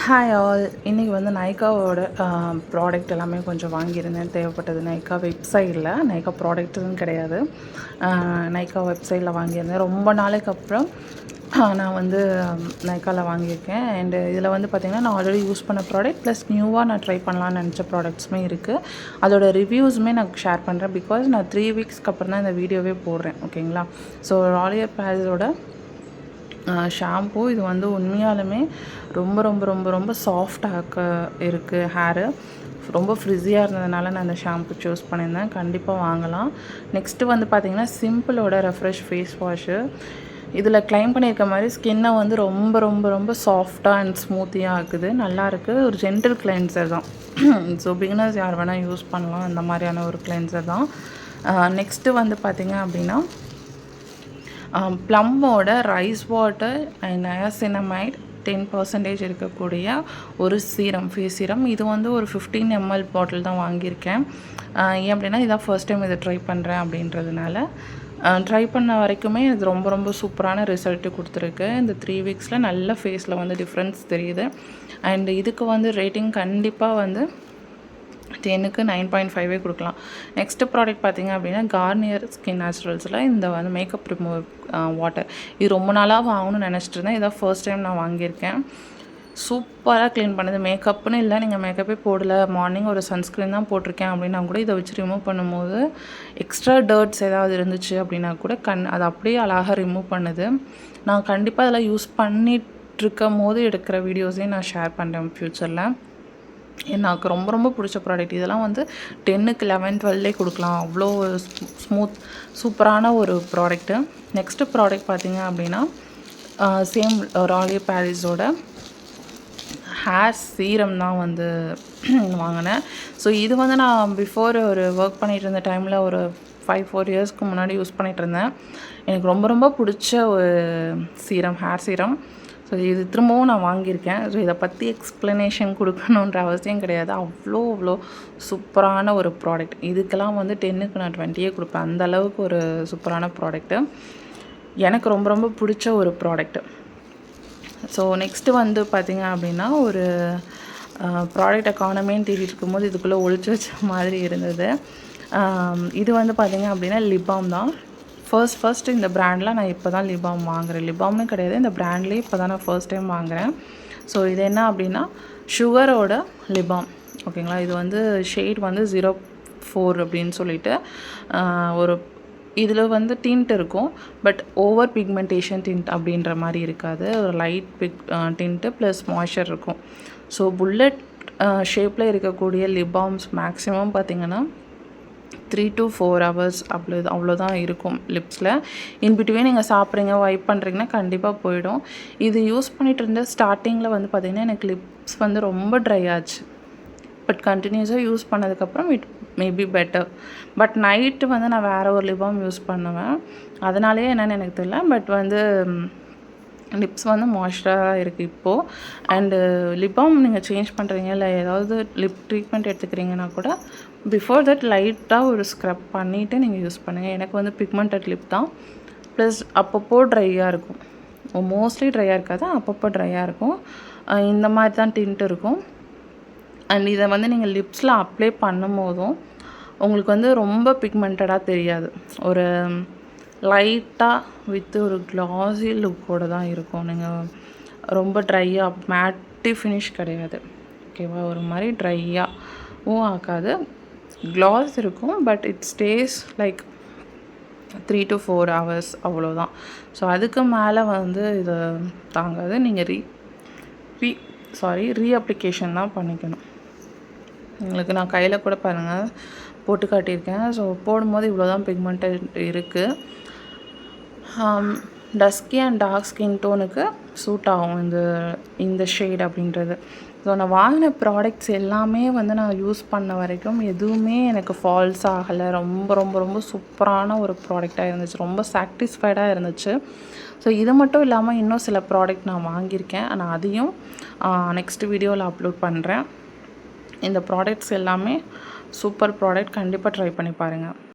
Hi all. இன்றைக்கி வந்து நைக்காவோட product எல்லாமே கொஞ்சம் வாங்கியிருந்தேன். தேவைப்பட்டது நைக்கா வெப்சைட்டில், நைக்கா ப்ராடக்ட்டுன்னு கிடையாது, நைக்கா வெப்சைட்டில் வாங்கியிருந்தேன். ரொம்ப நாளைக்கு அப்புறம் நான் வந்து நைக்காவில் வாங்கியிருக்கேன். அண்டு இதில் வந்து பார்த்திங்கன்னா, நான் ஆல்ரெடி யூஸ் பண்ண ப்ராடக்ட் ப்ளஸ் நியூவாக நான் ட்ரை பண்ணலான்னு நினச்ச ப்ராடக்ட்ஸுமே இருக்குது. அதோட ரிவ்யூஸுமே நான் ஷேர் பண்ணுறேன். பிகாஸ் நான் 3 வீக்ஸ்க்கு அப்புறம் தான் இந்த வீடியோவே போடுறேன். ஓகேங்களா? ஸோ ராலியர் பேரிஸோட ஷாம்பூ இது வந்து உண்மையாலுமே ரொம்ப ரொம்ப ரொம்ப ரொம்ப சாஃப்டாக இருக்குது. ஹேரு ரொம்ப ஃப்ரிஸியாக இருந்ததுனால நான் அந்த ஷாம்பு சூஸ் பண்ணியிருந்தேன். கண்டிப்பாக வாங்கலாம். நெக்ஸ்ட்டு வந்து பார்த்திங்கன்னா, சிம்பிளோட ரெஃப்ரெஷ் ஃபேஸ் வாஷு. இதில் க்ளைம் பண்ணியிருக்க மாதிரி ஸ்கின்னை வந்து ரொம்ப ரொம்ப ரொம்ப சாஃப்டாக அண்ட் ஸ்மூத்தியாக ஆக்குது. நல்லாயிருக்கு. ஒரு ஜென்டில் கிளென்சர் தான். ஸோ பிகினர்ஸ் யார் வேணால் யூஸ் பண்ணலாம். அந்த மாதிரியான ஒரு கிளென்சர் தான். நெக்ஸ்ட்டு வந்து பார்த்திங்க அப்படின்னா, ப்ளம்மோட ரைஸ் வாட்டர் அண்ட் நயாசினமைட் 10% இருக்கக்கூடிய ஒரு சீரம், ஃபேஸ் சீரம். இது வந்து ஒரு 15 ml பாட்டில் தான் வாங்கியிருக்கேன். ஏன் அப்படின்னா, இதான் ஃபர்ஸ்ட் டைம் இதை ட்ரை பண்ணுறேன் அப்படின்றதுனால. ட்ரை பண்ண வரைக்குமே இது ரொம்ப ரொம்ப சூப்பரான ரிசல்ட்டு கொடுத்துருக்கு. இந்த 3 வீக்ஸில் நல்ல ஃபேஸில் வந்து டிஃப்ரென்ஸ் தெரியுது. அண்ட் இதுக்கு வந்து ரேட்டிங் கண்டிப்பாக வந்து 10க்கு 9.5 கொடுக்கலாம். நெக்ஸ்ட்டு ப்ராடக்ட் பார்த்திங்க அப்படின்னா, கார்னியர் ஸ்கின் நேச்சுரல்ஸில் இந்த வந்து மேக்கப் ரிமூவர் வாட்டர். இது ரொம்ப நாளாக வாங்கணும்னு நினச்சிட்டு இருந்தேன். இதான் ஃபர்ஸ்ட் டைம் நான் வாங்கியிருக்கேன். சூப்பராக க்ளீன் பண்ணுது. மேக்கப்னு இல்லை, நீங்கள் மேக்கப்பே போடலை, மார்னிங் ஒரு சன்ஸ்க்ரீன் தான் போட்டிருக்கேன் அப்படின்னா கூட இதை வச்சு ரிமூவ் பண்ணும்போது எக்ஸ்ட்ரா டர்ட்ஸ் ஏதாவது இருந்துச்சு அப்படின்னா கூட அது அப்படியே அழகாக ரிமூவ் பண்ணுது. நான் கண்டிப்பாக அதெல்லாம் யூஸ் பண்ணிகிட்ருக்கும் போது எடுக்கிற வீடியோஸையும் நான் ஷேர் பண்ணுறேன் ஃப்யூச்சரில். எனக்கு ரொம்ப ரொம்ப பிடிச்ச ப்ராடக்ட். இதெல்லாம் வந்து 10க்கு 11, 12லே கொடுக்கலாம். அவ்வளோ ஸ்மூத் சூப்பரான ஒரு ப்ராடக்ட்டு. நெக்ஸ்ட்டு ப்ராடக்ட் பார்த்திங்க அப்படின்னா, சேம் ராலியர் பேரிஸோட ஹேர் சீரம் தான் வந்து வாங்கினேன். ஸோ இது வந்து நான் பிஃபோர் ஒரு ஒர்க் பண்ணிகிட்டு இருந்த டைமில் ஒரு 4 இயர்ஸ்க்கு முன்னாடி யூஸ் பண்ணிகிட்டு இருந்தேன். எனக்கு ரொம்ப ரொம்ப பிடிச்ச ஒரு சீரம், ஹேர் சீரம். ஸோ இது திரும்பவும் நான் வாங்கியிருக்கேன். ஸோ இதை பற்றி எக்ஸ்ப்ளனேஷன் கொடுக்கணுன்ற அவசியம் கிடையாது. அவ்வளோ சூப்பரான ஒரு ப்ராடக்ட். இதுக்கெல்லாம் வந்து 10க்கு நான் 20 கொடுப்பேன். அந்த அளவுக்கு ஒரு சூப்பரான ப்ராடக்ட்டு. எனக்கு ரொம்ப ரொம்ப பிடிச்ச ஒரு ப்ராடக்ட்டு. ஸோ நெக்ஸ்ட்டு வந்து பார்த்திங்க அப்படின்னா, ஒரு ப்ராடக்ட் எக்கானமின்னு தேடிட்டு இருக்கும்போது இதுக்குள்ளே ஒழிச்சு வச்ச மாதிரி இருந்தது. இது வந்து பார்த்திங்க அப்படின்னா, லிப் பாம் தான். ஃபர்ஸ்ட் இந்த ப்ராண்டில் நான் இப்போ தான் லிப் பாம் வாங்குகிறேன். லிப் பாம்னு கிடையாது, இந்த ப்ராண்ட்லேயே இப்போ தான் நான் ஃபர்ஸ்ட் டைம் வாங்குகிறேன். ஸோ இது என்ன அப்படின்னா, சுகரோட லிப் பாம். ஓகேங்களா? இது வந்து ஷேட் வந்து 04 அப்படின்னு சொல்லிட்டு ஒரு இதில் வந்து டிண்ட் இருக்கும். பட் ஓவர் பிக்மெண்டேஷன் டிண்ட் அப்படின்ற மாதிரி இருக்காது. ஒரு லைட் டிண்ட்டு ப்ளஸ் மாய்ஸ்சர் இருக்கும். ஸோ புல்லட் ஷேப்பில் இருக்கக்கூடிய லிப் பாம்ஸ் மேக்ஸிமம் பார்த்திங்கன்னா 3 to 4 hours அவ்வளோதான் இருக்கும் லிப்ஸில். இன்பிட்வீன் நீங்கள் சாப்பிட்றீங்க, வைப் பண்ணுறீங்கன்னா கண்டிப்பாக போயிடும். இது யூஸ் பண்ணிகிட்டு இருந்த ஸ்டார்டிங்கில் வந்து பார்த்திங்கன்னா, எனக்கு லிப்ஸ் வந்து ரொம்ப ட்ரை ஆச்சு. பட் கண்டினியூஸாக யூஸ் பண்ணதுக்கப்புறம் it maybe better. But night வந்து நான் வேறு ஒரு லிப் பாம் யூஸ் பண்ணுவேன். அதனாலேயே என்னென்னு எனக்கு தெரியல. பட் வந்து லிப்ஸ் வந்து மாய்ஸ்சராக இருக்குது இப்போது. அண்டு லிப் பாம் நீங்கள் சேஞ்ச் பண்ணுறீங்க, இல்லை ஏதாவது லிப் ட்ரீட்மெண்ட் எடுத்துக்கிறீங்கன்னா கூட பிஃபோர் தட் லைட்டாக ஒரு ஸ்க்ரப் பண்ணிவிட்டு நீங்கள் யூஸ் பண்ணுங்கள். எனக்கு வந்து பிக்மெண்டட் லிப் தான். ப்ளஸ் அப்பப்போ ட்ரையாக இருக்கும். மோஸ்ட்லி ட்ரையாக இருக்காது, அப்பப்போ ட்ரையாக இருக்கும். இந்த மாதிரி தான் டிண்ட் இருக்கும். அண்ட் இதை வந்து நீங்கள் லிப்ஸில் அப்ளை பண்ணும் போதும் உங்களுக்கு வந்து ரொம்ப பிக்மெண்டடாக தெரியாது. ஒரு லைட்டாக வித் ஒரு க்ளாஸி லுக்கோடு தான் இருக்கும். நீங்கள் ரொம்ப ட்ரையாக மேட்டி ஃபினிஷ் கிடையாது. ஓகேவா? ஒரு மாதிரி ட்ரையாகவும் ஆக்காது, க்ளாஸ் இருக்கும். But it stay like 3 to 4 hours அவ்வளோதான். ஸோ அதுக்கு மேலே வந்து இதை தாங்காது. நீங்கள் ரீஅப்ளிகேஷன் தான் பண்ணிக்கணும். உங்களுக்கு நான் கையில் கூட பாருங்கள் போட்டு காட்டியிருக்கேன். ஸோ போடும்போது இவ்வளோ தான் பிக்மெண்டட் இருக்குது. டஸ்கி அண்ட் டார்க் ஸ்கின் டோனுக்கு சூட் ஆகும் இந்த ஷேட் அப்படின்றது. ஸோ நான் வாங்கின ப்ராடக்ட்ஸ் எல்லாமே வந்து நான் யூஸ் பண்ண வரைக்கும் எதுவுமே எனக்கு ஃபால்ஸ் ஆகலை. ரொம்ப ரொம்ப ரொம்ப சூப்பரான ஒரு ப்ராடக்டாக இருந்துச்சு. ரொம்ப சாட்டிஸ்ஃபைடாக இருந்துச்சு. ஸோ இது மட்டும் இல்லாமல் இன்னும் சில ப்ராடக்ட் நான் வாங்கியிருக்கேன். நான் அதையும் நெக்ஸ்ட் வீடியோவில் அப்லோட் பண்ணுறேன். இந்த ப்ராடக்ட்ஸ் எல்லாமே சூப்பர் ப்ராடக்ட். கண்டிப்பாக ட்ரை பண்ணி பாருங்கள்.